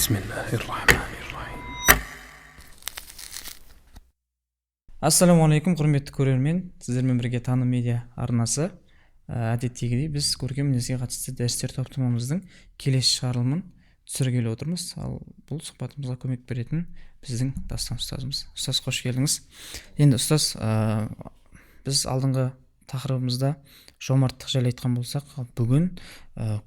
بسم الله الرحمن الرحيم. Ассаламу алейкум, құрметті көрермен. Сіздермен бірге Таным медиа арнасы. Әдеттегідей біз көркем мінезге қатысты дәрістер топтамамыздың келесі шығарылымын түсіргелі отырмыз. Ал бұл сұхбатымызға көмек беретін біздің Дастан ұстазымыз. Ұстаз, қош келдіңіз. Енді ұстаз, біз алдыңғы тақырыбымызда жомарттық жайлы айтқан болсақ, бүгін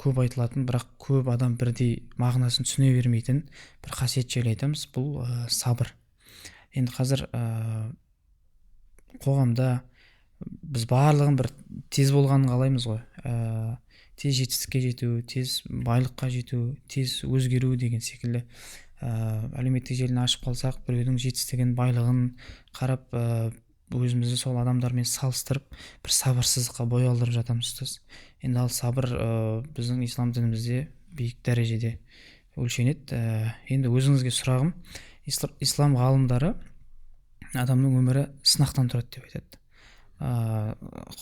көп айтылатын, бірақ көп адам бірдей мағынасын түсіне бермейтін бір қасиет жайлы айтамыз. Бұл сабыр. Енді қазір қоғамда біз барлығын бір тез болғанын қалаймыз ғой. Тез жетістікке жету, тез байлыққа жету, тез өзгеру деген секілді. Әлеуметтік желіні ашып қалсақ, біреудің жетістігін, байлығын қарап, өзімізді сол адамдармен салыстырып, бір сабырсыздыққа бой алдырып жатамыз ұстаз. Енді ал сабыр біздің ислам дінімізде биік дәрежеде өлшенеді. Енді өзіңізге сұрағым, ислам ғалымдары адамның өмірі сынақтан тұрады деп айтады.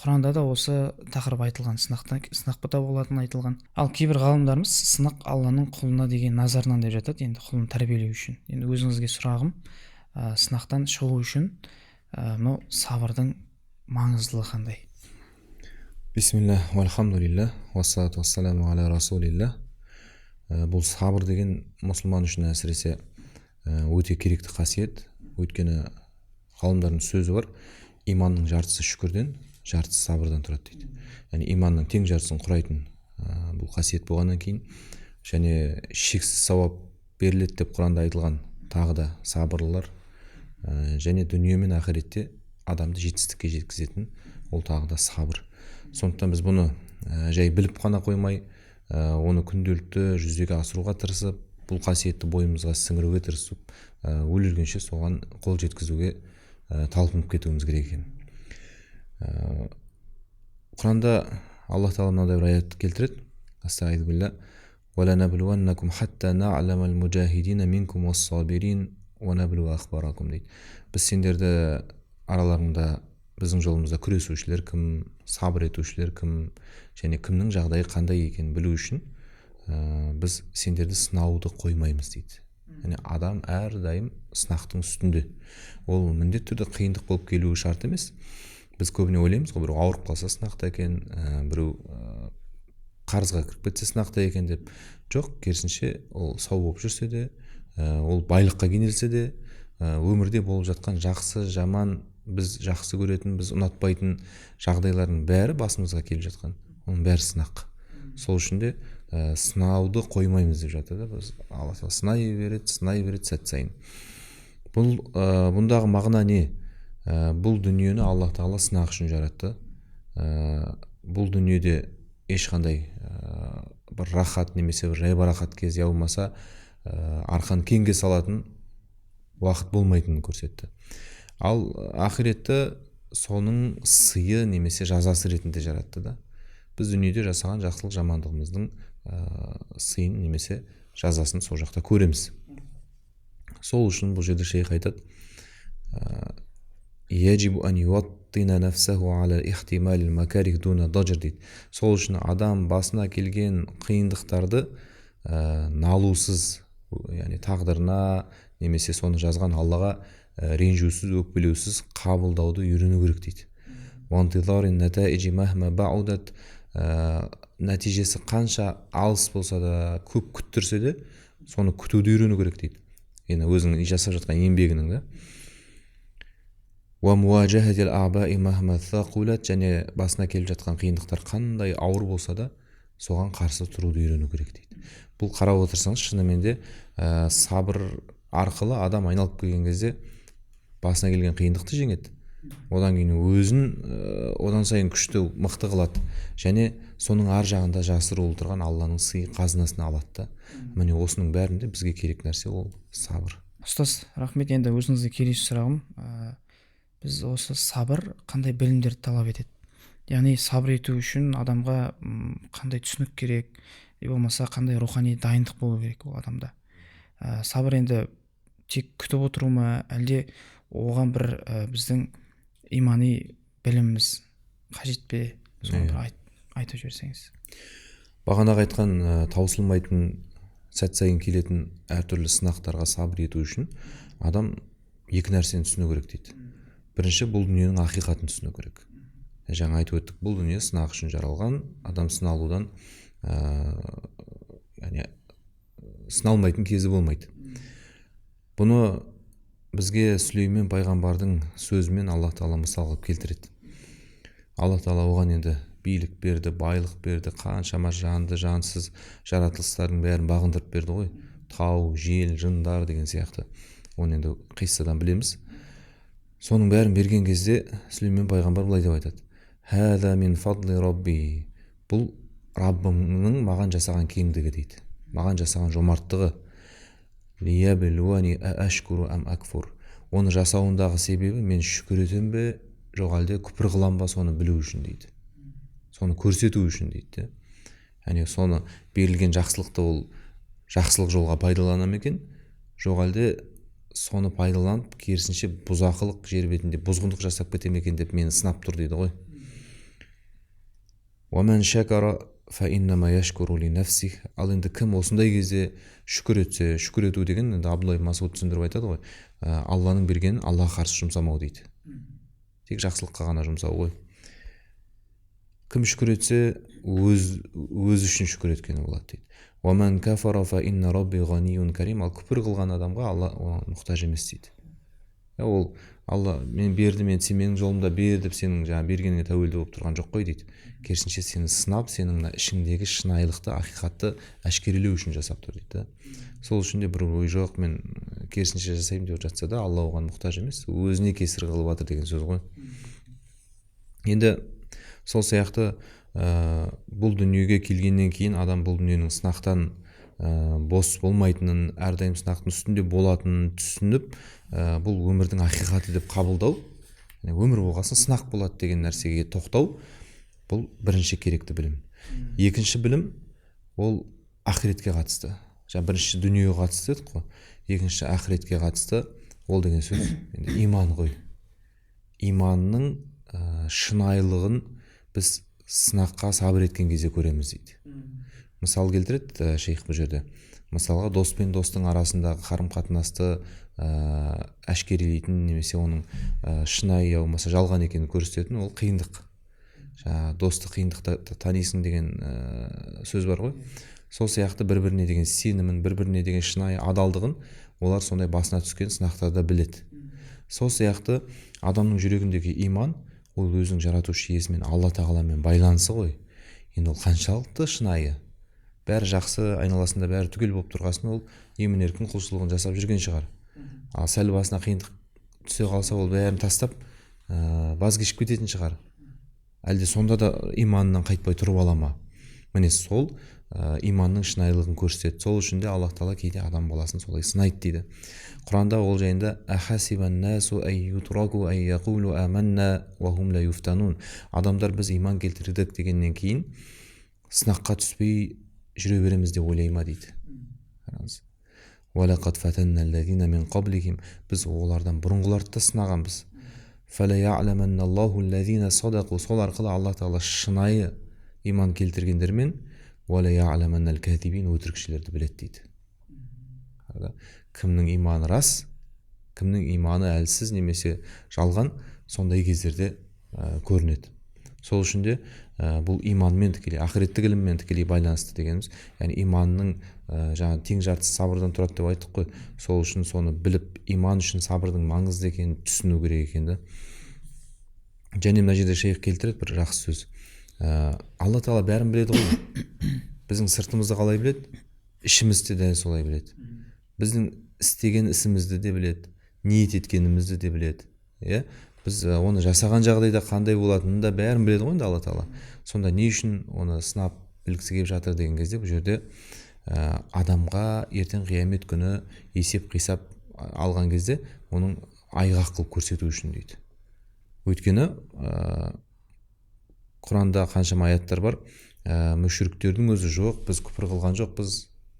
Құранда да осы тақырып айтылған, сынақ да болатыны айтылған. Ал кейбір ғалымдарымыз сынақ Алланың құлына деген назарынан деп жатады, енді құлын тәрбиелеу үшін. Енді өзіңізге сұрағым, сынақтан шығу үшін мынау сабырдың маңыздылығы қандай? Бисмилlah, вальхамдулилlah, вассалату вассаламу аля расулилlah. Бұл сабыр деген мұсылман үшін әсіресе өте керекті қасиет. Өйткені ғалымдардың сөзі бар, иманның жартысы шүкірден, жартысы сабырдан тұрады дейді. Яғни иманның тең жартысын құрайтын бұл қасиет болғаннан кейін, және шексіз сауап беріледі деп Құранда айтылған тағы да сабырлылар, және дүние мен ақиретте адамды жетістікке жеткізетін ол тағы да сабыр. Сондықтан біз бұны жай біліп қана қоймай, оны күнделікті жүзеге асыруға тырысып, бұл қасиетті бойымызға сіңіруге тырысып, өлгенше соған қол жеткізуге талпынып кетуіміз керек екен. Құранда Аллах Тағала мынадай бір аят келтіреді. Астағфиру билла. وَلَنَبْلُوَنَّكُمْ حَتَّى نَعْلَمَ الْمُجَاهِدِينَ مِنْكُمْ وَالصَّابِرِينَ وَنَبْلُوَ أَخْبَارَكُم дейді. Біз сендерді араларында біздің жолымызда күресушілер кім, сабыр етушілер кім, және кімнің жағдайы қандай екенін білу үшін біз сендерді сынауды қоймаймыз дейді. Яғни адам әрдайым сынақтың үстінде. Ол міндетті түрде қиындық болып келуі шарт емес. Біз көбіне ойлаймыз ғой, біреу ауырып қалса сынақта екен, біреу қарызға кіріп кетсе сынақта екен деп. Жоқ, керісінше ол сау болып жүрсе де, ол байлыққа кенелсе де, өмірде болып жатқан жақсы, жаман, біз жақсы көретін, біз ұнатпайтын жағдайлардың бәрі басымызға келіп жатқан. Оның бәрі сынақ. Сол үшін де сынауды қоймаймыз деп жатыр да. Біз Алла Тағала сынай береді сәт сайын. Бұндағы мағына не? Бұл дүниені Аллах Тағала сынақ үшін жаратты. Бұл дүниеде ешқандай бір рахат немесе бір жайбарақат кез болмаса, арқан кеңге салатын уақыт болмайтынын көрсетті. Ал ақиретті соның сыйы немесе жазасы ретінде жаратты да. Біз дүниеде жасаған жақсылық жамандығымыздың сыйын немесе жазасын сол жақта көреміз. Сол үшін бұл жерде шейх айтады: яджибу ан юаттина нафсаху аля ихтималил макарих дуна даджр дейді. Сол үшін адам басына келген қиындықтарды налусыз, яғни тағдырына немесе соны жазған Аллаға ренжусіз, өкпелеусіз қабылдауды үйрену керек дейді. Вантизарин натаиджи махма баудат, нәтижесі қанша алыс болса да, көп күттірсе де, соны күтуді үйрену керек дейді. Енді өзінің жасап жатқан еңбегінің да. Уамуажахатил аъбаи махма сақулат, және басына келіп жатқан қиындықтар қандай ауыр болса да, соған қарсы тұруды үйрену керек дейді. Бұл қарап отырсаңыз, шынымен де сабыр арқылы адам айналып келген кезде басына келген қиындықты жеңеді. Одан кейін өзін одан сайын күшті, мықты қылады. Және соның ар жағында жасырулы тұрған Алланың сый қазынасын алады да. Міне осының бәрінде бізге керек нәрсе ол сабыр. Ұстаз, рахмет. Енді өзіңізге келесі сұрағым, біз осы сабыр қандай білімдерді талап етеді? Яғни сабыр ету үшін адамға қандай түсінік керек, болмаса қандай рухани дайындық болу керек ол адамда? Сабыр енді тек күтіп отыру ма, әлде оған бір біздің имани біліміміз қажет пе? Соны бір айтып жіберсеңіз. Бағанағы айтқан таусылмайтын сәт сайын келетін әртүрлі сынақтарға сабыр ету үшін адам екі нәрсені түсіну керек дейді. Бірінші, бұл дүниенің ақиқатын түсіну керек. Жаңа айтып өттік, бұл дүние сынақ үшін жаралған, адам сыналудан сыналмайтын кезі болмайды. Бұны бізге Сүлеймен пайғамбардың сөзімен Алла Тағала мысал қылып келтіреді. Алла Тағала оған енді билік берді, байлық берді, қаншама жанды, жансыз жаратылыстардың бәрін бағындырып берді ғой. Тау, жел, жындар деген сияқты. Оны енді қиссадан білеміз. Соның бәрін берген кезде Сүлеймен пайғамбар былай деп айтады: «Хәза мин фадли рабби». Бұл Раббымның маған жасаған кеңдігі дейді. Маған жасаған жомарттығы. «Лиябилуани ашкуру ам акфур». Оны жасауындағы себебі мен шүкір етем бе, жоқ әлде күпір қылам ба, соны білу үшін дейді. Соны көрсету үшін дейді. Яғни соны берілген жақсылықты ол жақсылық жолға пайдалана ма екен, жоқ әлде соны пайдаланып керісінше бұзақылық жер бетінде бұзғындық жасап кете ме екен деп мені сынап тұр дейді ғой. «Уаман шакара фа иннама яшкуру ли нафсих». Ал енді кім осындай кезде шүкір етсе, шүкір ету деген енді Абдулла ибн Масуд түсіндіріп айтады ғой, Алланың бергенін Аллаға қарсы жұмсамау дейді. Тек жақсылыққа ғана жұмсау ғой. Кім шүкір етсе, өз үшін шүкір еткені болады дейді. «Уаман кафара фа инна рабби ғаниюн карим». Ал күпір қылған адамға Алла мұқтаж емес дейді. Ол Алла мен берді, мен менің жолымда бер деп сенің жаңа бергеніңе тәуелді болып тұрған жоқ қой дейді. Керісінше сені сынап, сенің ішіңдегі шынайылықты, ақиқатты әшкерелеу үшін жасап тұр дейді. Сол үшін де бір ой жоқ, мен керісінше жасаймын деп жатса да, Алла оған мұқтаж емес, өзіне кесір қылып жатыр деген сөз ғой. Енді сол сияқты бұл дүниеге келгеннен кейін адам бұл дүниенің сынақтан бос болмайтынын, әрдайым сынақтың үстінде болатынын түсініп, бұл өмірдің ақиқаты деп қабылдау, өмір болғасын сынақ болады деген нәрсеге тоқтау, бұл бірінші керекті білім. Екінші білім ол ақиретке қатысты. Бірінші дүниеге қатысты дедік қой, екінші ақиретке қатысты. Ол деген сөз енді иман ғой. Иманның шынайылығын біз сынаққа сабыр еткен кезде көреміз дейді. Мысал келтіреді шейх бұл жерде. Мысалға дос пен достың арасындағы қарым-қатынасты әшкерелейтін немесе оның шынайы болмаса жалған екенін көрсететін ол қиындық. Досты қиындықта танисың деген сөз бар ғой. Сол сияқты бір-біріне деген сенімін, бір-біріне деген шынайы адалдығын олар сондай басына түскен сынақтарда біледі. Сол сияқты адамның жүрегіндегі иман ол өзінің жаратушы иесімен, Алла Тағаламен байланысы ғой. Енді ол қаншалықты шынайы, бәрі жақсы, айналасында бәрі түгел болып тұрғасын, ол емін-еркін құлшылығын жасап жүрген шығар. Ал сәл басына қиындық түсе қалса, ол бәрін тастап баз кешіп кететін шығар. Әлде сонда да иманынан қайтпай тұрып ала ма? Міне сол иманның шынайылығын көрсетеді. Сол үшін де Аллах Тағала кейде адам баласын солай сынайды дейді. Құранда ол жайында адамдар біз иман келтірдік дегеннен кейін сынаққа түспей жүре береміз деп ойлай ма дейді. Біз олардан бұрынғыларды да сынағанбыз. Сол арқылы Алла Тағала шынайы иман келтіргендермен өтірікшілерді біледі дейді. Кімнің иманы рас, кімнің иманы әлсіз немесе жалған, сондай кездерде көрінеді. Сол үшін де бұл иманмен тікелей, ақиреттік іліммен тікелей байланысты дегеніміз, яғни иманның жаңа тең жартысы сабырдан тұрады деп айттық қой. Сол үшін соны біліп, иман үшін сабырдың маңызды екенін түсіну керек екенді. Және мына жерде шейх келтіреді бір жақсы сөз. Алла Тағала бәрін біледі ғой. Біздің сыртымызды қалай біледі, ішімізді де солай біледі. Біздің істеген ісімізді де біледі, ниет еткенімізді де біледі. Біз оны жасаған жағдайда қандай болатынын да бәрін біледі ғой Алла Тағала. Сонда не үшін оны сынап білгісі келіп жатыр деген кезде бұл жерде адамға ертең қиямет күні есеп қисап алған кезде оның айғақ қылып көрсету үшін дейді. Өйткені Құранда қаншама аяттар бар, мүшриктердің өзі жоқ, біз күпір қылған жоқпыз,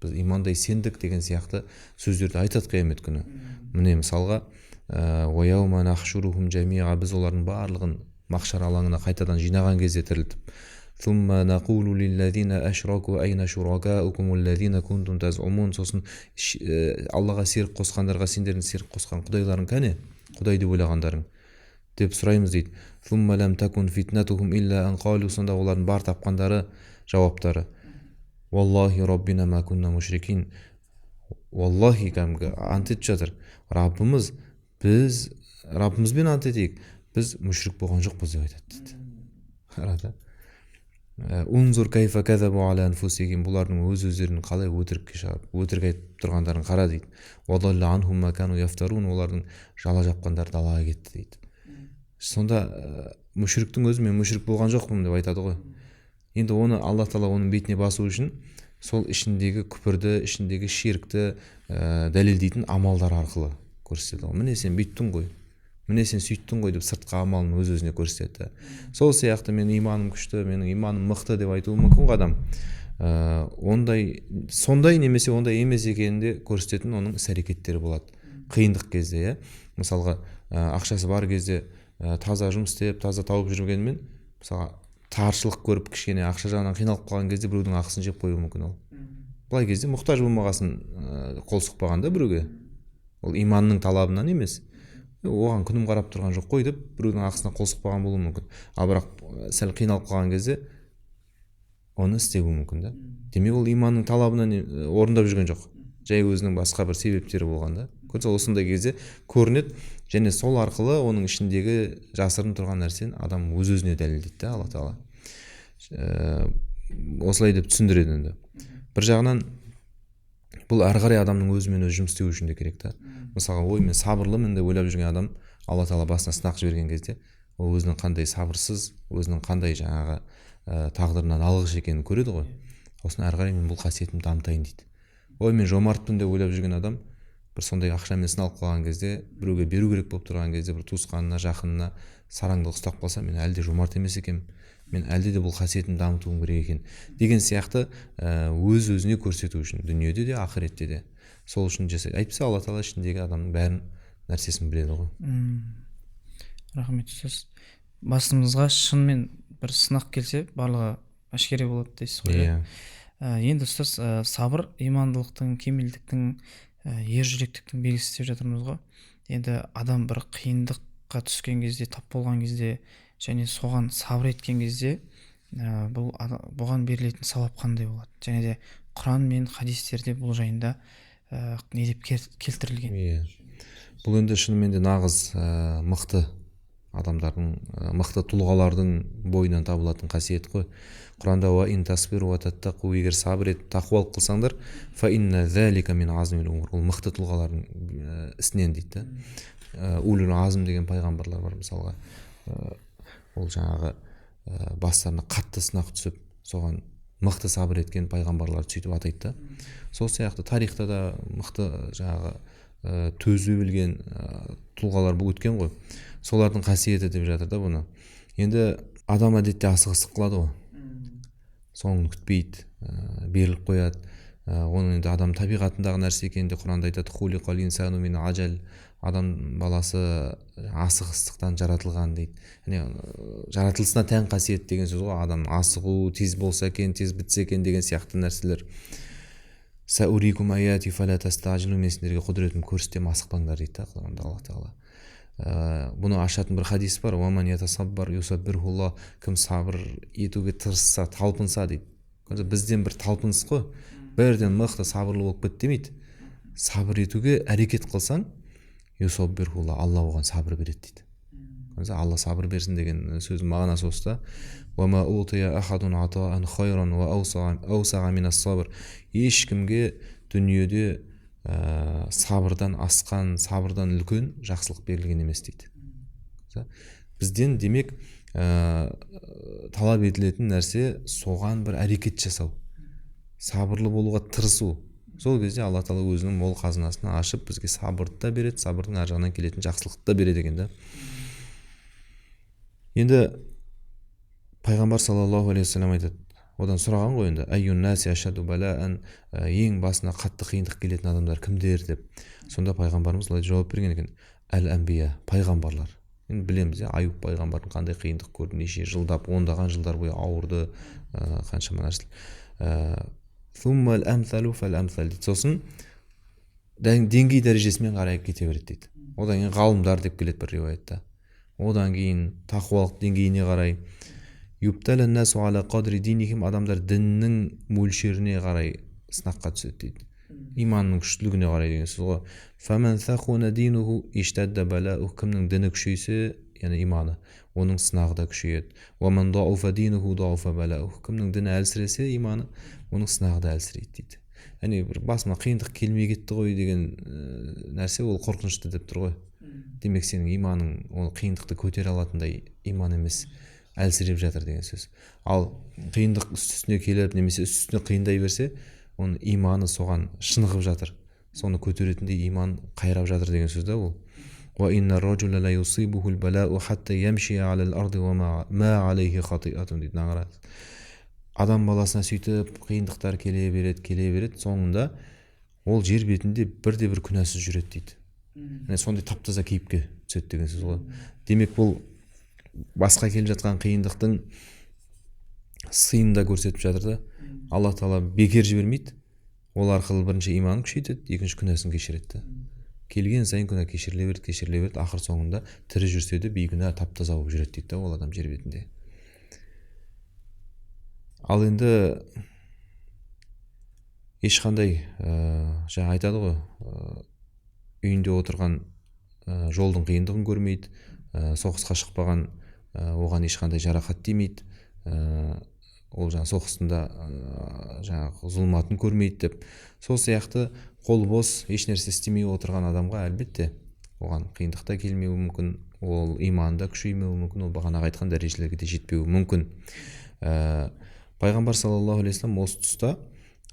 біз имандай сендік деген сияқты сөздерді айтады қиямет күні. Міне мысалға біз олардың барлығын махшар алаңына қайтадан жинаған кезде тірілтіп, ثم نقول للذين أشركوا أين شركاؤكم الذين كنتم تزعمون. сосын Аллаға серік қосқандарға сендердің серік қосқан құдайларың кәне, құдай деп ойлағандарың деп сұраймыз дейді. ثم لم تكن فتنتهم إلا أن قالوا. сонда олардың бар тапқандары жауаптары والله ربنا ما كنا مشركين. Валлахи, кәдімгі ант етіп жатыр, Раббымызбен ант етейік, біз мүшрик болған жоқпыз деп айтады дейді. Қарады. Унзур кайфа казабу аля анфусихим. Бұлардың өз-өздерін қалай өтірік айтып тұрғандарын қара дейді. Вадалла анхум ма кану яфтарун. Олардың жала жапқандары далаға кетті дейді. Сонда мүшриктің өзі мен мүшрик болған жоқпын деп айтады ғой. Енді оны Алла Тағала оның бетіне басу үшін сол ішіндегі күпірді, ішіндегі ширкті дәлелдейтін амалдар арқылы көрсетеді. Міне сен бүйттің ғой, міне сен сөйттің ғой деп сыртқы амалын өз-өзіне көрсетеді. Сол сияқты менің иманым күшті, менің иманым мықты деп айтуы мүмкін адам. Сондай немесе ондай емес екенін де көрсететін оның іс-әрекеттері болады. Қиындық кезде, мысалға ақшасы бар кезде таза жұмыс істеп, таза тауып жүргенмен, мысалға таршылық көріп кішкене ақша жағынан қиналып қалған кезде біреудің ақысын жеп қоюы мүмкін ол. Бұлай кезде мұқтаж болмағасын қол сұқпағанда біреуге, ол иманның талабынан емес, оған күнім қарап тұрған жоқ қой деп біреудің ақысына қол сұқпаған болуы мүмкін. Ал бірақ сәл қиналып қалған кезде оны істеуі мүмкін да. Демек ол иманның талабынан орындап жүрген жоқ, жай өзінің басқа бір себептері болғанда. Осындай кезде көрінеді, және сол арқылы оның ішіндегі жасырын тұрған нәрсені адам өз-өзіне дәлелдейді, Алла Тағала. Осылай деп түсіндіреді енді. Бір жағынан бұл әрі қарай адамның өзімен өзі жұмыс істеу үшін де керек та. Мысалға, ой, мен сабырлымын деп ойлап жүрген адам Алла Тағала басына сынақ жіберген кезде, ол өзінің қандай сабырсыз, өзінің қандай жаңағы тағдырынан алғыш екенін көреді ғой. Осыны әрі қарай мен бұл қасиетімді дамытайын дейді. Ой, мен жомартпын деп ойлап жүрген адам бір сондай ақшамен сыналып қалған кезде, біреуге беру керек болып тұрған кезде, бір туысқанына, жақынына сараңдылық ұстап қалса, мен әлде жомарт емес екенмін, мен әлде де бұл қасиетін дамытуым керек екен деген сияқты өз-өзіне көрсету үшін, дүниеде де, ақиретте де. Сол үшін жасайды. Әйтпесе Алла Тағала ішіндегі адамның бәрін нәрсесін біледі ғой. Рахмет ұстаз. Басымызға шынымен бір сынақ келсе, барлығы әшкере болады дейсіз ғой. Енді ұстаз, сабыр имандылықтың, кемелдіктің, ержүректіктің белгісі деп жатырмыз ғой. Енді адам бір қиындыққа түскен кезде, тап болған кезде және соған сабыр еткен кезде бұған берілетін сауап қандай болады? Және де Құран мен хадистерде бұл жайында не деп келтірілген? Бұл енді шынымен де нағыз мықты адамдардың, мықты тұлғалардың бойынан табылатын қасиет қой. Құранда ва ин тасбиру ва таттақу, егер сабыр етіп тақуалық қылсаңдар, фа инна залика мин азмил умур, ол мықты тұлғалардың ісінен дейді. Улул азм деген пайғамбарлар бар мысалға. Ол жаңағы бастарына қатты сынақ түсіп, соған мықты сабыр еткен пайғамбарларды сөйтіп атайды да. Сол сияқты тарихта да мықты жаңағы төзу білген тұлғалар бұл өткен ғой. Солардың қасиеті деп жатыр да бұны. Енді адам әдетте асығыстық қылады ғой. Соңын күтпейді, беріліп қояды. Оның енді адам табиғатындағы нәрсе екенінде Құранда айтады, хулиқал инсану мин ажал, адам баласы асығыстықтан жаратылған дейді. Жаратылысына тән қасиет деген сөз ғой. Адам асығу, тез болса екен, тез бітсе екен деген сияқты нәрселер. Саурикум аяти фала тастажилу, мен сендерге құдіретім көрсетем, асықпаңдар дейді да Құранда Алла Тағала. Бұны ашатын бір хадис бар. Уаман ятасаббар юсаббирхулла, кім сабыр етуге тырысса, талпынса дейді. Бізден бір талпыныс қой. Бірден мықты сабырлы болып кет демейді. Сабыр етуге әрекет қылсаң, юсаббирхулла, Алла оған сабыр береді дейді. Алла сабыр берсін деген сөздің мағынасы осы да. Уама утия ахадун атаан хайран ва аусаға минас сабыр. Ешкімге дүниеде сабырдан асқан, сабырдан үлкен жақсылық берілген емес дейді. Бізден демек талап етілетін нәрсе соған бір әрекет жасау, сабырлы болуға тырысу. Сол кезде Алла Тағала өзінің мол қазынасын ашып бізге сабырды да береді, сабырдың ар жағынан келетін жақсылықты да береді екен да. Енді пайғамбар саллаллаху алейхи вассалам айтады, одан сұраған ғой енді, айюн наси ашаду балаан, ең басына қатты қиындық келетін адамдар кімдер деп. Сонда пайғамбарымыз олай жауап берген екен, әл-әмбия, пайғамбарлар. енді білеміз Аюб пайғамбардың қандай қиындық көрді, неше жылдап, ондаған жылдар бойы ауырды, қаншама нәрселер. Сосын деңгей дәрежесімен қарай кете береді дейді. Одан кейін ғалымдар деп келеді бір риуаятта. Одан кейін тақуалық деңгейіне қарай адамдар діннің мөлшеріне қарай сынаққа түседі дейді. Иманның күштілігіне қарай деген сөз ғой. Кімнің діні күшейсе, яғни иманы, оның сынағы да күшейеді. Кімнің діні әлсіресе, иманы, оның сынағы да әлсірейді дейді. Яғни бір басыма қиындық келмей кетті ғой деген нәрсе ол қорқынышты деп тұр ғой. Демек сенің иманың ол қиындықты көтере алатындай иман емес, әлсіреп жатыр деген сөз. Ал қиындық үстіне келіп немесе үстіне қиындай берсе, оның иманы соған шынығып жатыр, соны көтеретіндей иман қайрап жатыр деген сөз да ол. Адам баласына сөйтіп қиындықтар келе береді, соңында ол жер бетінде бірде-бір күнәсіз жүреді дейді. Сондай таптаза кейіпке түседі деген сөз ғой. Демек бұл басқа келіп жатқан қиындықтың сыйын да көрсетіп жатыр да. Алла Тағала бекер жібермейді. Ол арқылы бірінші иманын күшейтеді, екінші күнәсін кешіреді. Келген сайын күнә кешіріле береді, ақыр соңында тірі жүрсе де бейкүнә таптаза болып жүреді дейді ол адам жер бетінде. Ал енді ешқандай жаңа айтады ғой, үйінде отырған жолдың қиындығын көрмейді, соғысқа шықпаған оған ешқандай жарақат тимейді, ол жаңа соғысында жаңағы зұлматын көрмейді деп. Сол сияқты қол бос еш нәрсе істемей отырған адамға әлбетте оған қиындық та келмеуі мүмкін, ол иманында күшеймеуі мүмкін, ол бағанағы айтқан дәрежелерге де жетпеуі мүмкін. Пайғамбар саллаллаху алейхи вассалам осы тұста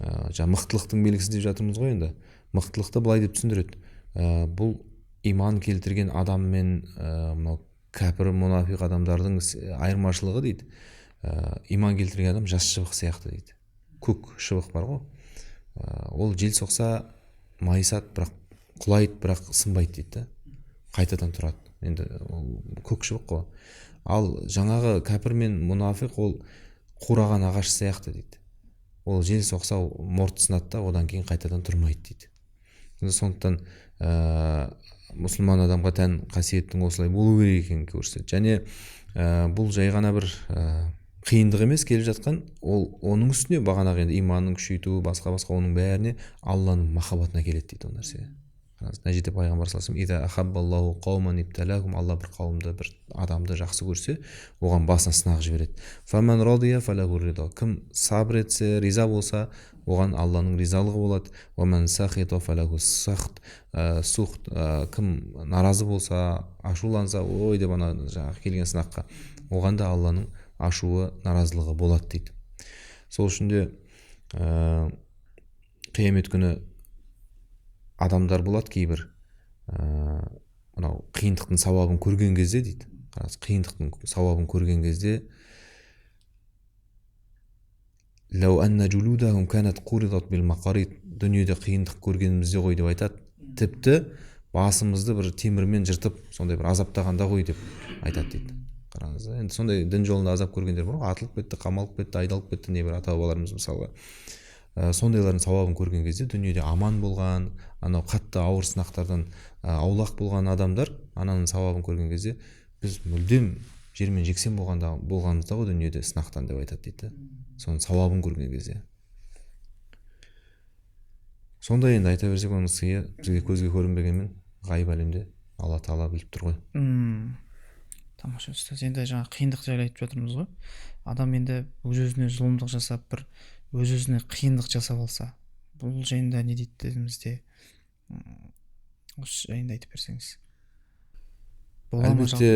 жаңа мықтылықтың белгісі деп жатырмыз ғой енді. Мықтылықты былай деп түсіндіреді. Бұл иман келтірген адам мен мынау кәпір, мұнафиқ адамдардың айырмашылығы дейді. Иман келтірген адам жас шыбық сияқты дейді. Көк шыбық бар ғой. Ол жел соқса майысады, бірақ құлайды, бірақ сынбайды дейді. Қайтадан тұрады. Енді ол көк шыбық қой. Ал жаңағы кәпір мен мұнафиқ ол қураған ағаш сияқты дейді. Ол жел соқса мұрты сынады да, одан кейін қайтадан тұрмайды дейді. Сондықтан мұсылман адамға тән қасиеттің осылай болу керек екенін көрсетеді. Және бұл жай ғана бір қиындық емес келіп жатқан, ол оның үстіне бағанағы енді иманның күшейтуі, басқа оның бәріне Алланың махаббатына келеді дейді ол нәрсе. Мына жерде пайғамбар саллаллаху алейхи вассалам Алла бір қауымды, бір адамды жақсы көрсе, оған басына сынақ жібереді. Кім сабыр етсе, риза болса, оған Алланың ризалығы болады. Кім наразы болса, ашуланса, ой деп ана жаңағы келген сынаққа, оған да Алланың ашуы, наразылығы болады дейді. Сол үшін де қиямет күні адамдар болады кейбір мынау қиындықтың сауабын көрген кезде дейді. Қиындықтың сауабын көрген кезде дүниеде қиындық көргенімізде ғой деп айтады. Тіпті басымызды бір темірмен жыртып, сондай бір азаптағанда ғой деп айтады дейді. Қараңыз, енді сондай дін жолында азап көргендер бар ғой, атылып кетті, қамалып кетті, айдалып кетті, небір ата-бабаларымыз мысалға. Сондайлардың сауабын көрген кезде дүниеде аман болған, анау қатты ауыр сынақтардан аулақ болған адамдар ананың сауабын көрген кезде біз мүлдем жермен жексен болғанымызда ғой дүниеде сынақтан деп айтады дейді. Соның сауабын көрген кезде. Сондай енді айта берсек, оның сыйы бізге көзге көрінбегенмен ғайып әлемде Алла Тағала біліп тұр ғой. Тамаша ұстаз. Енді жаңа қиындық жайлы айтып жатырмыз ғой. Адам енді өз-өзіне зұлымдық жасап, бір өз-өзіне қиындық жасап алса, бұл жайында не дейді дедіңізде? Осы жайында айтып берсеңіз. Әлбетте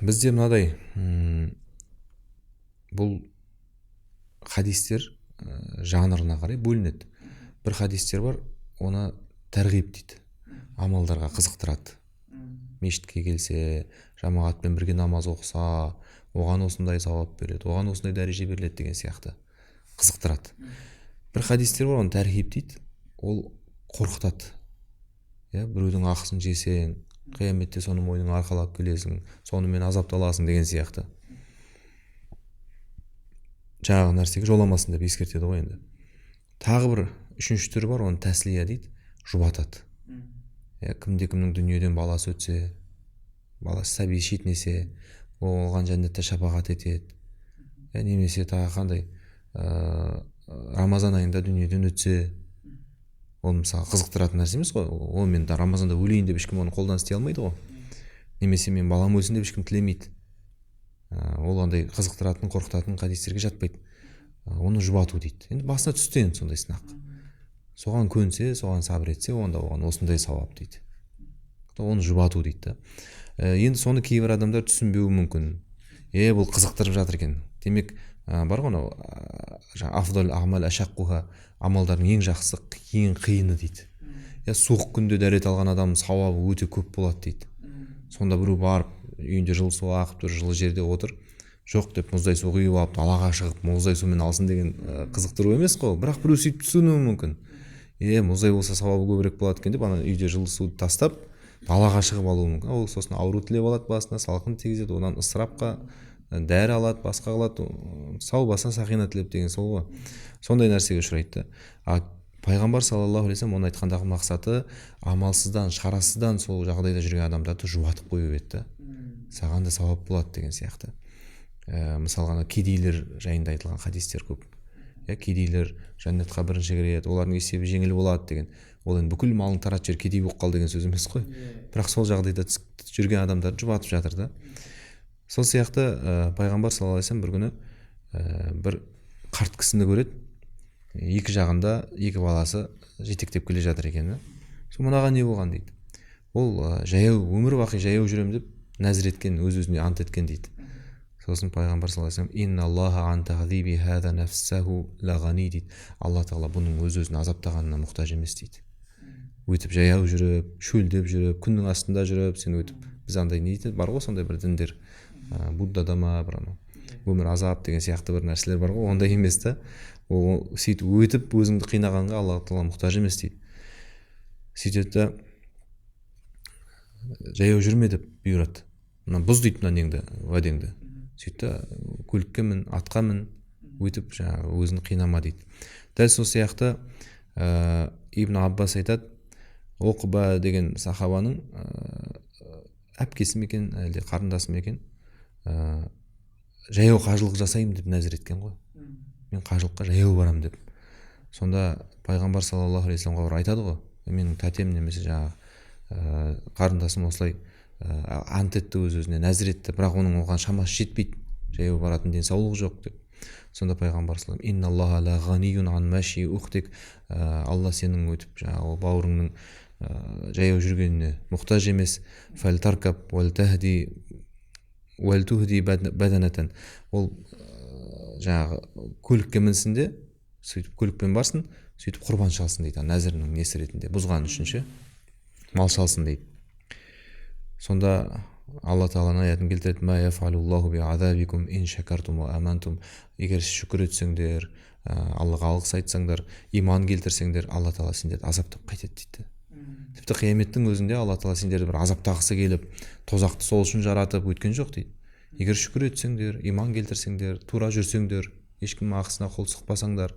бізде мынадай, бұл хадистер жанрына қарай бөлінеді. Бір хадистер бар, оны тәрғиб дейді, амалдарға қызықтырады. Мешітке келсе, жамағатпен бірге намаз оқыса, оған осындай сауап береді, оған осындай дәреже беріледі деген сияқты қызықтырады. Бір хадистер бар, оны тәрғиб дейді, ол қорқытады. Біреудің ақысын жесең, қияметте соны мойныңа арқалап келесің, сонымен азапталасың деген сияқты. Жаңағы нәрсеге жоламасын деп ескертеді ғой енді. Тағы бір үшінші түрі бар, оны тәслия дейді, жұбатады. Кімде-кімнің дүниеден баласы өтсе, баласы сәби шетінесе, оған жәннатта шапағат етеді. Немесе тағы қандай Рамазан айында дүниеден өтсе, ол мысалы қызықтыратын нәрсе емес қой. Ол мен Рамазанда өлейін деп ешкім оны қолдан істей алмайды ғой. Немесе мен балам өлсін деп ешкім тілемейді. Ол андай қызықтыратын, қорқытатын хадистерге жатпайды. Оны жұбату дейді. Енді басына түсті енді сондай сынақ. Соған көнсе, соған сабыр етсе, онда оған осындай сауап дейді. Оны жұбату дейді. Енді соны кейбір адамдар түсінбеуі мүмкін. Бұл қызықтырып жатыр екен. Демек, бар ғой, афдал амал ашаққуха, амалдардың ең жақсы, ең қиыны дейді. Суық күнде дәрет алған адам сауабы өте көп болады дейді. Сонда біреу барып, үйінде жылы су ағып тұр, жылы жерде отыр, жоқ деп мұздай су құйып алып, далаға шығып мұздай сумен алсын деген қызықтыру емес қой. Бірақ біреу сөйтіп түсінуі мүмкін. Мұздай болса сауабы көбірек болады екен деп, ана үйде жылы суды тастап, далаға шығып алуы мүмкін. Ол сосын ауру тілеп алады басына, салқын тигізеді, одан ысырапқа дәрі алады, басқа қылады, сау басына сақина тілеп деген сол ғой. Сондай нәрсеге ұшырайды. Пайғамбар саллаллаху алейхи вассалам оны айтқандағы мақсаты амалсыздан, шарасыздан сол жағдайда жүрген адамдарды жұбатып қою еді. Саған да сауап болады деген сияқты. Мысалға кедейлер жайында айтылған хадистер көп. Кедейлер жәннатқа бірінші кіреді, олардың есебі жеңіл болады деген. Ол енді бүкіл малын таратып жер кедей болып қал деген сөз емес қой. Бірақ сол жағдайда жүрген адамдарды жұбатып жатыр да. Сол сияқты пайғамбар саллаллаху алейхи вассалам бір күні бір қарт кісіні көреді. Екі жағында екі баласы жетектеп келе жатыр екен. Сол мынаған не болған дейді. Ол жаяу өмір бақи жаяу жүрем деп нәзір еткен, өз-өзіне ант еткен дейді. Сосын пайғамбар саллаллаху алейхи вассалам инна аллаха ан тағзиби хаза нафсаху лагани дейді. Алла тағала бұның өз-өзін азаптағанына мұқтаж емес дейді. Өтіп жаяу жүріп, шөлдеп жүріп, күннің астында жүріп, сен өтіп, біз андай не дейді, бар ғой сондай бір діндер, Буддада ма, бір өмір азап деген сияқты бір нәрселер бар ғой, ондай емес та. Ол сөйтіп өтіп өзіңді қинағанға Алла тағала мұқтаж емес дейді. Сөйтеді жаяу жүрме деп бұйырады. Бұз дейді мына неңді, уәдеңді. Сөйтті көлікке мін, атқа мін, өтіп жаңағы өзін қинама дейді. Дәл сол сияқты Ибн Аббас айтады, Оқба деген сахабаның әпкесі ме екен, әлде қарындасы ма екен, жаяу қажылық жасаймын деп нәзір еткен ғой. Мен қажылыққа жаяу барам деп. Сонда пайғамбар саллаллаху алейхи вассаламға айтады ғой, менің тәтем немесе жаңағы қарындасым осылай ант етті, өз-өзіне нәзір етті, бірақ оның оған шамасы жетпейді, жаяу баратын денсаулық жоқ деп. Сонда пайғамбар саллаллаху алейхи вассалам инналлаха ла ғанiyun ан маши ухтик, Алла сенің өтіп жаңағы бауырыңның жаяу жүргеніне мұқтаж емес. Фәлтаркаб уәлтахди уәлтухди бәданатан, ол жаңағы көлікке мінсін де, сөйтіп көлікпен барсын, сөйтіп құрбан шалсын дейді, нәзірінің несі ретінде бұзған үшінші мал шалсын дейді. Сонда Алла тағаланың аятын келтіреді, ма яфалуллаху би азабикум ин шакартум ва амантум, егер шүкір етсеңдер, Аллаға алғыс айтсаңдар, иман келтірсеңдер, Алла тағала сендерді азаптап қайтеді дейді. Тіпті қияметтің өзінде Алла тағала сендерді бір азаптағысы келіп, тозақты сол үшін жаратып өткен жоқ дейді. Егер шүкір етсеңдер, иман келтірсеңдер, тура жүрсеңдер, ешкім ақысына қол сұқпасаңдар,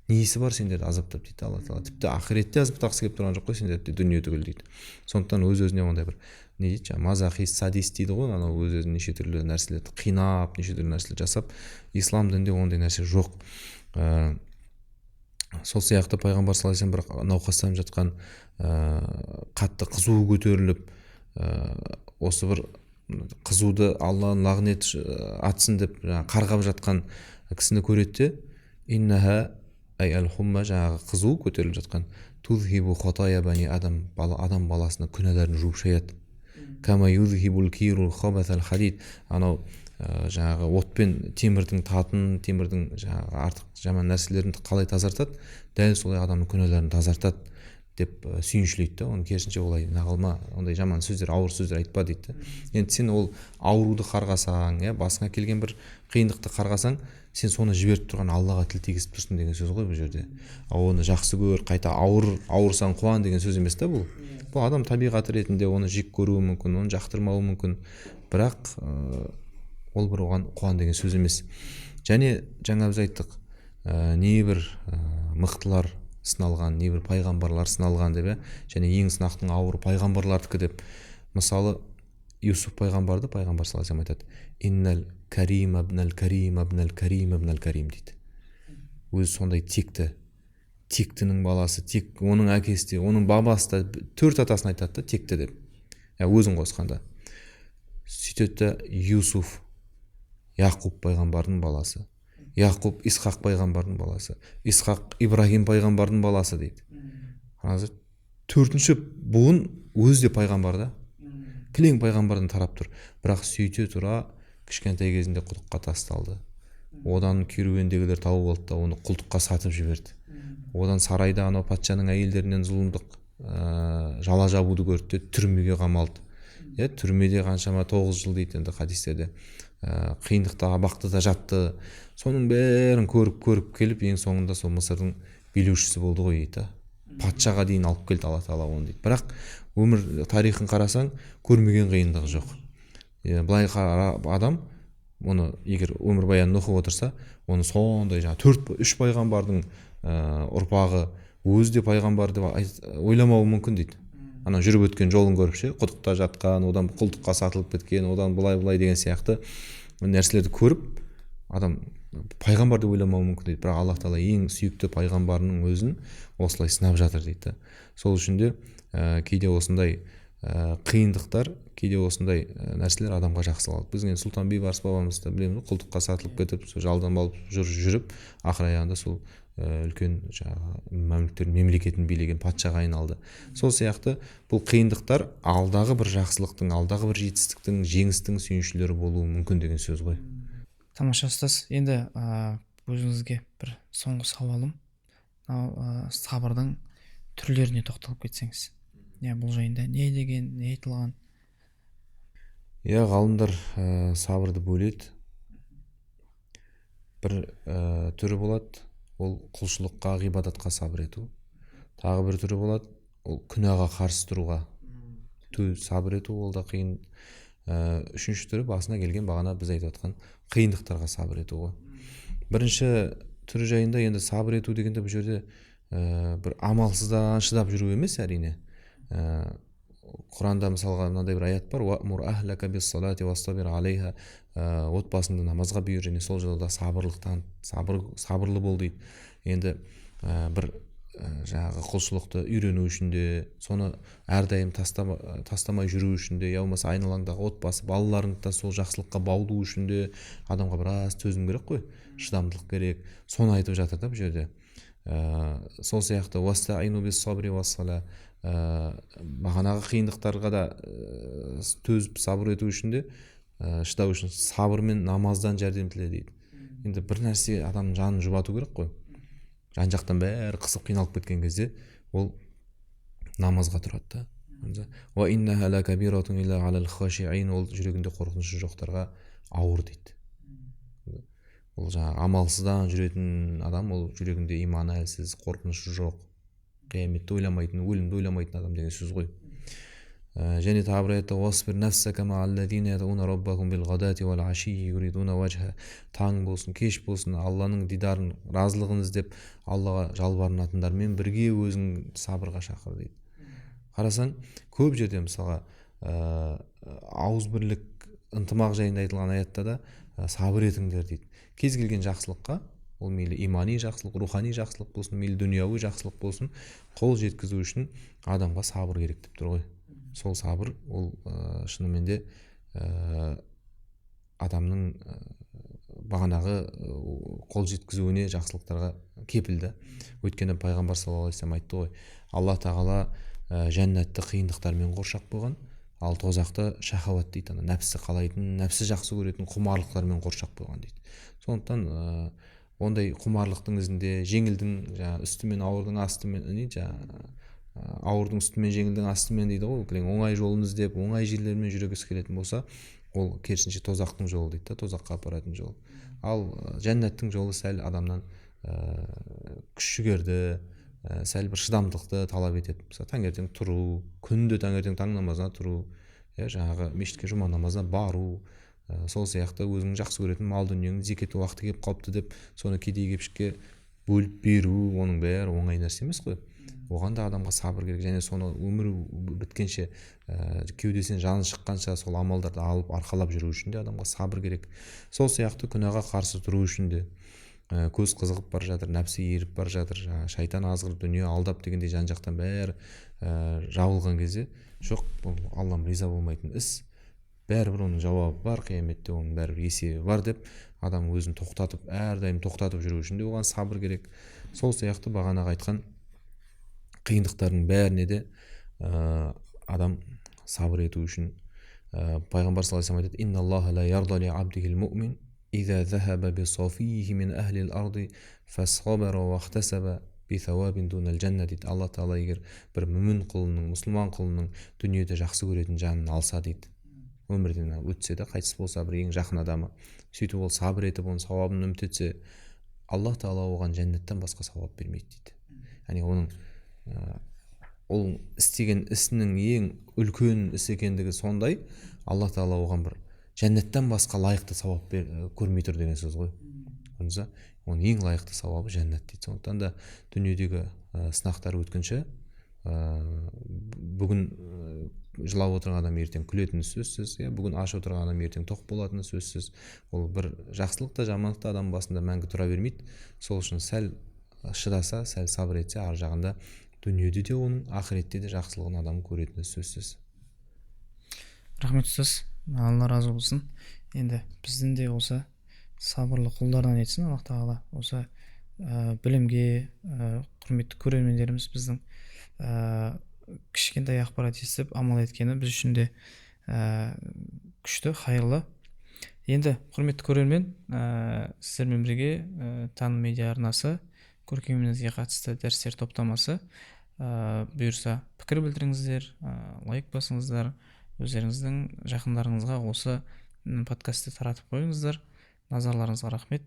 несі бар сендерді азаптап дейді Алла тағала. Тіпті ақиретте азаптағысы келіп тұрған жоқ қой сендерді, дүние түгел дейді. Сондықтан өз-өзіне ондай бір не дейді, мазахист, садист дейді ғой, анау өз-өзін неше түрлі нәрселерді қинап, неше түрлі нәрселер жасап, ислам дінінде ондай нәрсе жоқ. Сол сияқты пайғамбар саллаллаху алейхи вассалам бір науқастанып жатқан, қатты қызуы көтеріліп, осы бір қызуды Алланың лағнет атсын деп қарғап жатқан кісіні көреді де, иннаха ай ал-хумма, жаңағы қызу көтеріліп жатқан, тузхибу хатая бани адам, адам баласының күнәларын жуып шаяды. Кама юзхибул киру хабасал хадид, анау жаңағы отпен темірдің татын, темірдің жаңағы артық жаман нәрселерін қалай тазартады, дәл солай адамның күнәларын тазартады деп сүйіншілейді да, оны керісінше олай нағылма, ондай жаман сөздер, ауыр сөздер айтпа дейді. Енді сен ол ауруды қарғасаң, басыңа келген бір қиындықты қарғасаң, сен соны жіберіп тұрған Аллаға тіл тигізіп тұрсың деген сөз ғой бұл жерде. Ал оны жақсы көр, қайта ауырсаң қуан деген сөз емес та бұл. Бұл адам табиғаты ретінде оны жек көруі мүмкін, оны жақтырмауы мүмкін, бірақ ол бір оған қуан деген сөз емес. Және жаңа біз айттық, небір мықтылар сыналған, небір пайғамбарлар сыналған деп, және ең сынақтың ауыры пайғамбарлардікі деп. Мысалы Юсуф пайғамбарды пайғамбар саллаллаху алейхи айтады, иннал карим абнал карим абнал карим абнал карим дейді. Өзі сондай тектінің баласы, тек оның әкесі де, оның бабасы да, 4 атасын айтады да, текті деп, өзін қосқанда. Сөйтеді да Юсуф Яқуб пайғамбардың баласы, Яқуб Исхақ пайғамбардың баласы, Исхақ Ибрахим пайғамбардың баласы дейді. Қазір 4-ші буын өзі де пайғамбар да, кілең пайғамбардан тарап тұр. Бірақ сөйте тұра кішкентай кезінде құдыққа тасталды. Одан керуендегілер тауып алды да оны құлдыққа сатып жіберді. Одан сарайда анау патшаның әйелдерінен зұлымдық жала жабуды көрді де түрмеге қамалды. Түрмеде қаншама 9 жыл дейді енді хадистерде. Қиындықта, абақтыда жатты. Соның бәрін көріп келіп, ең соңында сол Мысырдың билеушісі болды ғой дейді. Патшаға дейін алып келді Алла Тағала оны дейді. Бірақ өмір тарихын қарасаң, көрмеген қиындығы жоқ. Былай адам оны егер өмірбаянын оқып отырса, оны сондай жаңа 3 пайғамбардың ұрпағы өзі де пайғамбар деп ойламауы мүмкін дейді. Ана жүріп өткен жолын көріп ше, құдықта жатқан, одан құлдыққа сатылып кеткен, одан былай деген сияқты нәрселерді көріп, адам пайғамбар деп ойламауы мүмкін дейді. Бірақ Аллах Тағала ең сүйікті пайғамбарының өзін осылай сынап жатыр дейді. Сол үшін де кейде осындай қиындықтар, кейде осындай нәрселер адамға жақсы алады. Біздің Сұлтан Бейбарыс бабамызды білеміз, құлдыққа сатылып кетіп, жалданып жүріп, ақыр аяғында сол үлкен мәмлүктердің мемлекетін билеген патшаға айналды. Сол сияқты бұл қиындықтар алдағы бір жақсылықтың, алдағы бір жетістіктің, жеңістің сүйіншілері болуы мүмкін деген сөз ғой. Тамаша ұстаз. Енді өзіңізге бір соңғы сауалым, сабырдың түрлеріне тоқталып кетсеңіз. Бұл жайында не деген, не айтылған? Ғалымдар сабырды бөледі. Бір түрі болады, ол құлшылыққа, ғибадатқа сабыр ету. Тағы бір түрі болады, ол күнәға қарсы тұруға сабыр ету, ол да қиын. Үшінші түрі басына келген бағана біз айтып отқан қиындықтарға сабыр ету ғой. Бірінші түрі жайында енді сабыр ету дегенде бұл жерде бір амалсыздан шыдап жүру емес әрине. Құранда мысалға мынандай бір аят бар, уамур ахлака бис-салати вастабир алейха, отбасыңды намазға бұйыр және сол жолда сабырлы бол дейді. Енді бір жаңағы құлшылықты үйрену үшін де, соны әрдайым тастамай жүру үшін де, болмаса айналаңдағы отбасы, балаларыңды да сол жақсылыққа баулу үшін де адамға біраз төзім керек қой, шыдамдылық керек. Соны айтып жатыр да бұл жерде. Сол сияқты уастаину бис-сабри уас-сала, бағанағы қиындықтарға да төзіп сабыр ету үшін де, шыдау үшін сабыр мен намаздан жәрдем тіле дейді. Енді бір нәрсе адамның жанын жұбату керек қой. Жан жақтан бәрі қысып қиналып кеткен кезде ол намазға тұрады да. Ва иннаха лакабиратун илля алал хашиин, ол жүрегінде қорқынышы жоқтарға ауыр дейді. Ол жаңағы амалсыздан жүретін адам, ол жүрегінде иманы әлсіз, қорқынышы жоқ, қияметті ойламайтын, өлімді ойламайтын адам деген сөз ғой. Және тағы бір аятта уасбир нафсака ма'аллазинаяд'уна раббахум билгадати вал ашии юридуна вajha, таң болсын, кеш болсын, Алланың дидарын, разылығын іздеп Аллаға жалбарынатындармен бірге өзің сабырға шақыр дейді. Қарасаң, көп жерде мысалға ауызбірлік, ынтымақ жайында айтылған аятта да сабыр етіңдер дейді. Кез келген жақсылыққа, ол мейлі имани жақсылық, рухани жақсылық болсын, мейлі дүнияуи жақсылық болсын, қол жеткізу үшін адамға сабыр керек деп тұр ғой. Сол сабыр, ол шынымен де адамның бағанағы қол жеткізуіне, жақсылықтарға кепілді. Өйткені пайғамбар саллаллаху алейхи вассалам айтты ғой, Алла Тағала жәннатты қиындықтармен қоршап қойған, ал тозақты шахават дейді, нәпсі қалайтын, нәпсі жақсы көретін құмарлықтармен қоршап қойған дейді. Сондықтан ондай құмарлықтың ізінде жеңілдің, үстімен ауырдың, астымен ауырдың үстімен жеңілдің астымен дейді ғой, кілең оңай жолын іздеп оңай жерлермен жүргісі келетін болса, ол керісінше тозақтың жолы дейді да, тозаққа апаратын жол. Ал жәннаттың жолы сәл адамнан күш жігерді, сәл бір шыдамдықты талап етеді. Мысалы таңертең тұру, күнде таңертең таң намазына тұру, жаңағы мешітке жұма намазына бару, сол сияқты өзің жақсы көретін мал дүниеңнің зекет уақыты келіп қалыпты деп соны кедей кепшікке бөліп беру, оның бәрі оңай нәрсе емес қой. Оған да адамға сабыр керек, және соны өмірі біткенше, кеудесінен жаны шыққанша сол амалдарды алып арқалап жүру үшін де адамға сабыр керек. Сол сияқты күнәға қарсы тұру үшін де көз қызығып бара жатыр, нәпсі еріп бара жатыр, шайтан азғырып дүние алдап дегендей жан жақтан бәрі жабылған кезде, жоқ, бұл Аллам риза болмайтын іс, бәрібір оның жауабы бар, қияметте оның бәрібір есебі бар деп адам өзін тоқтатып, әрдайым тоқтатып жүру үшін де оған сабыр керек. Сол сияқты бағанағы айтқан қиындықтардың бәріне де адам сабыр ету үшін пайғамбар саллаллаху алейхи айтады: инналлаха ла ярда ли абдихил муъмин иза захаба би софиихи мин ахлил арди фасабара вахтасаба би сауабин дунал жанна дейді. Алла тағала егер бір мүмін құлының, мұсылман құлының дүниеде жақсы көретін жанын алса дейді, өмірден өтсе де қайтыс болса бір ең жақын адамы, сөйтіп ол сабыр етіп оның сауабын үміт етсе, Алла тағала оған жәннаттан басқа сауап бермейді дейді. Яғни оның ол істеген ісінің ең үлкен іс екендігі сондай, Алла тағала оған бір жәннаттан басқа лайықты сауап көрмей тұр деген сөз ғой. Оның ең лайықты сауабы жәннат дейді. Сондықтан да дүниедегі сынақтар өткінші, бүгін жылап отырған адам ертең күлетіні сөзсіз, бүгін аш отырған адам ертең тоқ болатыны сөзсіз. Ол бір жақсылықта жамандықта адам басында мәңгі тұра бермейді. Сол үшін сәл шыдаса, сәл сабыр етсе, ар жағында дүниеде де оның, ақыретте де жақсылығын адам көретіні сөзсіз. Рахмет ұстаз, Алла разы болсын. Енді біздің де осы сабырлы құлдардан етсін Аллах тағала. Осы білімге, құрметті көрермендеріміз біздің кішкентай ақпарат естіп амал еткені біз үшін де күшті, хайырлы. Енді құрметті көрермен, сіздермен бірге Таным медиа арнасы көркемөнерге қатысты дәрістер топтамасы. Бұйырса пікір білдіріңіздер, лайк басыңыздар, өздеріңіздің жақындарыңызға осы подкастты таратып қойыңыздар. Назарларыңызға рахмет.